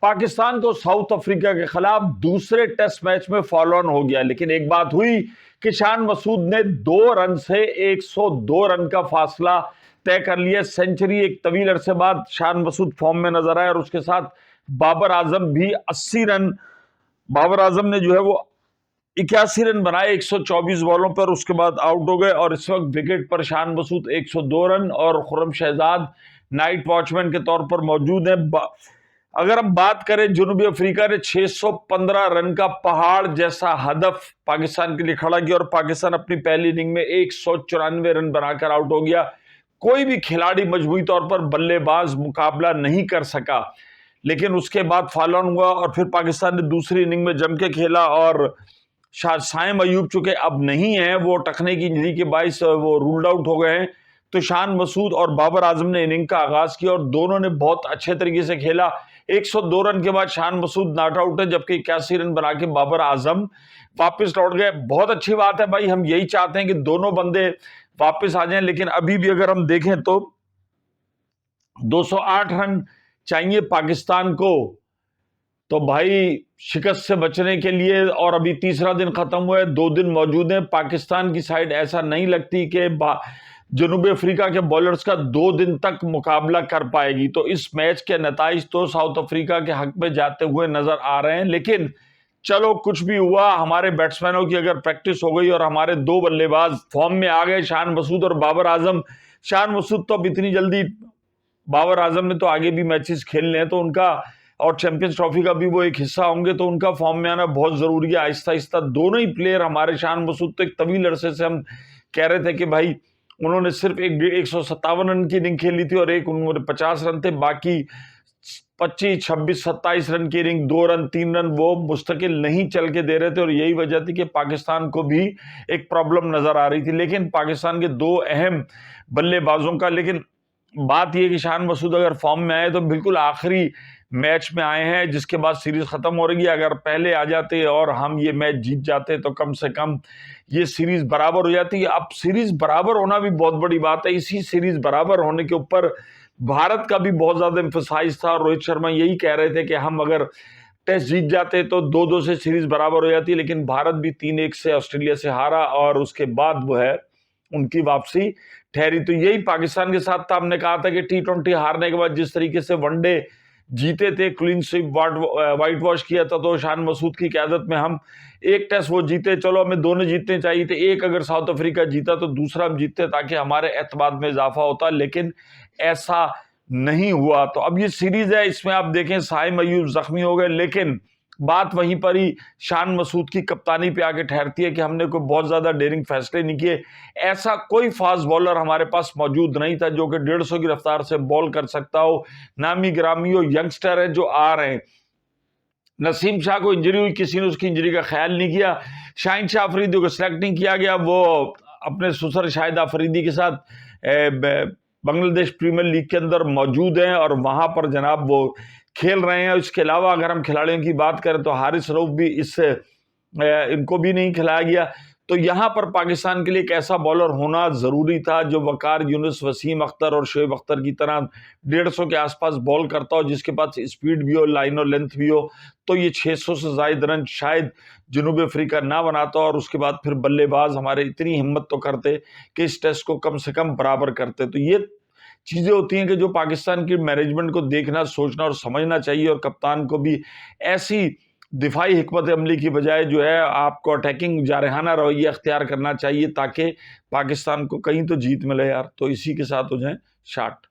पाकिस्तान को south Africa के खिलाफ दूसरे टेस्ट मैच में फॉलो ऑन हो गया, लेकिन एक बात हुई कि शान मसूद ने 2 रन से 102 रन का फासला तय कर लिया। सेंचुरी एक तवील अरसे बाद शान मसूद फॉर्म में नजर आए और उसके साथ बाबर आजम भी 80 रन, बाबर आजम ने जो है वो 81 रन बनाए 124 बॉलों पर, उसके बाद आउट हो गए। और इस वक्त विकेट पर शान मसूद 102 रन और खुर्रम शहजाद नाइट वॉचमैन के तौर पर मौजूद है। अगर हम बात करें, जनूबी अफ्रीका ने 615 रन का पहाड़ जैसा हदफ पाकिस्तान के लिए खड़ा किया और पाकिस्तान अपनी पहली इनिंग में 194 रन बनाकर आउट हो गया। कोई भी खिलाड़ी मजमूई तौर पर बल्लेबाज मुकाबला नहीं कर सका, लेकिन उसके बाद फॉलो ऑन हुआ और फिर पाकिस्तान ने दूसरी इनिंग में जम के खेला और साइम अयूब चूंकि अब नहीं है, वो टखने की इंजरी के बायस वो रूल्ड आउट हो गए हैं, तो शान मसूद और बाबर आजम ने इनिंग का आगाज किया और दोनों ने बहुत अच्छे तरीके से खेला। 102 रन के बाद शान मसूद नॉट आउट है, जबकि 81 रन बना के बाबर आजम वापस लौट गए। बहुत अच्छी बात है भाई, हम यही चाहते हैं कि दोनों बंदे वापस आ जाएं, लेकिन अभी भी अगर हम देखें तो 208 रन चाहिए पाकिस्तान को, तो भाई शिकस्त से बचने के लिए, और अभी तीसरा दिन खत्म हुआ है, 2 दिन मौजूद है। पाकिस्तान की साइड ऐसा नहीं लगती कि जनूबी अफ्रीका के बॉलर्स का 2 दिन तक मुकाबला कर पाएगी, तो इस मैच के नताइज तो साउथ अफ्रीका के हक में जाते हुए नजर आ रहे हैं। लेकिन चलो कुछ भी हुआ, हमारे बैट्समैनों की अगर प्रैक्टिस हो गई और हमारे 2 बल्लेबाज फॉर्म में आ गए, शान मसूद और बाबर आजम। शान मसूद तो अब इतनी जल्दी, बाबर आजम ने तो आगे भी मैचेस खेलने हैं तो उनका, और चैंपियंस ट्रॉफी का भी वो एक हिस्सा होंगे, तो उनका फॉर्म में आना बहुत जरूरी है। आहिस्ता आहिस्ता दोनों ही प्लेयर हमारे, शान मसूद तो एक तवील अरसे से हम कह रहे थे कि भाई उन्होंने सिर्फ 157 रन की इनिंग खेली थी और एक उन्होंने 50 रन थे, बाकी 25, 26, 27 रन की इनिंग, 2 रन 3 रन वो मुस्तकिल नहीं चल के दे रहे थे और यही वजह थी कि पाकिस्तान को भी एक प्रॉब्लम नजर आ रही थी। लेकिन पाकिस्तान के 2 अहम बल्लेबाजों का, लेकिन बात यह कि शान मसूद अगर फॉर्म में आए तो बिल्कुल आखिरी मैच में आए हैं, जिसके बाद सीरीज खत्म हो रही है। अगर पहले आ जाते और हम ये मैच जीत जाते तो कम से कम ये सीरीज बराबर हो जाती है। अब सीरीज बराबर होना भी बहुत बड़ी बात है। इसी सीरीज बराबर होने के ऊपर भारत का भी बहुत ज्यादा एम्फसाइज था और रोहित शर्मा यही कह रहे थे कि हम अगर टेस्ट जीत जाते तो 2-2 से सीरीज बराबर हो जाती, लेकिन भारत भी 3-1 से ऑस्ट्रेलिया से हारा और उसके बाद वो है उनकी वापसी ठहरी। तो यही पाकिस्तान के साथ था। हमने कहा था कि T20 हारने के बाद जिस तरीके से वनडे जीते थे, क्लीन स्वीप व्हाइट वॉश किया था, तो शान मसूद की क़यादत में हम एक टेस्ट वो जीते। चलो हमें दोनों जीतने चाहिए थे, एक अगर साउथ अफ्रीका जीता तो दूसरा हम जीतते ताकि हमारे एतमाद में इजाफा होता, लेकिन ऐसा नहीं हुआ। तो अब ये सीरीज है, इसमें आप देखें साइम अयूब जख्मी हो गए, लेकिन बात वहीं पर ही शान मसूद की कप्तानी पे आके ठहरती है कि हमने कोई बहुत ज्यादा डेयरिंग फैसले नहीं किए। ऐसा कोई फास्ट बॉलर हमारे पास मौजूद नहीं था जो कि 150 की रफ्तार से बॉल कर सकता हो। नामी गिरामी हो यंगस्टर है जो आ रहे हैं। नसीम शाह को इंजरी हुई, किसी ने उसकी इंजरी का ख्याल नहीं किया। शाहिन शाह अफरीदी को सिलेक्ट नहीं किया गया, वो अपने सुसर शाहिद अफरीदी के साथ बांग्लादेश प्रीमियर लीग के अंदर मौजूद हैं और वहां पर जनाब वो खेल रहे हैं। इसके अलावा अगर हम खिलाड़ियों की बात करें तो हारिस रऊफ भी इससे इनको भी नहीं खिलाया गया। तो यहां पर पाकिस्तान के लिए एक ऐसा बॉलर होना जरूरी था जो वकार यूनुस, वसीम अख्तर और शोएब अख्तर की तरह 150 के आसपास बॉल करता हो, जिसके पास स्पीड भी हो, लाइन और लेंथ भी हो। तो ये 600 से ज्यादा रन शायद जनूबी अफ्रीका ना बनाता और उसके बाद फिर बल्लेबाज हमारे इतनी हिम्मत तो करते कि इस टेस्ट को कम से कम बराबर करते। तो ये चीजें होती हैं कि जो पाकिस्तान की मैनेजमेंट को देखना, सोचना और समझना चाहिए और कप्तान को भी ऐसी दिफाई हिकमत अमली की बजाय जो है आपको अटैकिंग जारहाना रवैया अख्तियार करना चाहिए ताकि पाकिस्तान को कहीं तो जीत मिले यार। तो इसी के साथ हो जाए शाट।